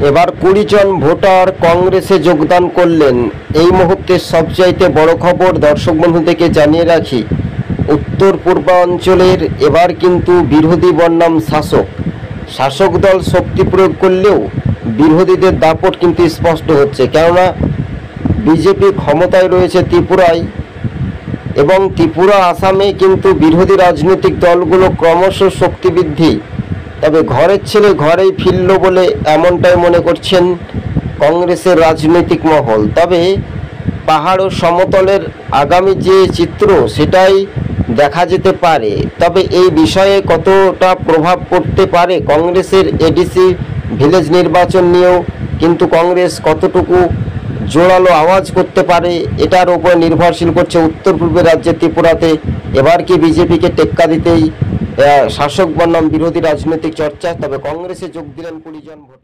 এবার 20 জন ভোটার কংগ্রেসে যোগদান করলেন। এই মুহূর্তে সবচাইতে বড় খবর দর্শক বন্ধু থেকে জানিয়ে রাখি, উত্তর পূর্বাঞ্চলের এবার কিন্তু বিরোধী বনাম শাসক দল শক্তি প্রয়োগ করলেও বিরোধীদের দাপট কিন্তু স্পষ্ট হচ্ছে। কেননা বিজেপি ক্ষমতায় রয়েছে ত্রিপুরায় এবং ত্রিপুরা আসামে কিন্তু বিরোধী রাজনৈতিক দলগুলো ক্রমশ শক্তি বৃদ্ধি। তবে ঘরের ছেলে ঘরেই ফিরল বলে এমনটাই মনে করছেন কংগ্রেসের রাজনৈতিক মহল। তবে পাহাড় ও সমতলের আগামী যে চিত্র সেটাই দেখা যেতে পারে। তবে এই বিষয়ে কতটা প্রভাব পড়তে পারে কংগ্রেসের এডিসি ভিলেজ নির্বাচন নিয়েও কিন্তু কংগ্রেস কতটুকু জোরালো আওয়াজ করতে পারে এটার উপর নির্ভরশীল করছে উত্তর পূর্বের রাজ্যে ত্রিপুরাতে এবার কি বিজেপিকে টেক্কা দিতেই শাসক বনাম বিরোধী রাজনৈতিক চর্চা। তবে কংগ্রেসে যোগ দিলেন 20 জন ভোটার।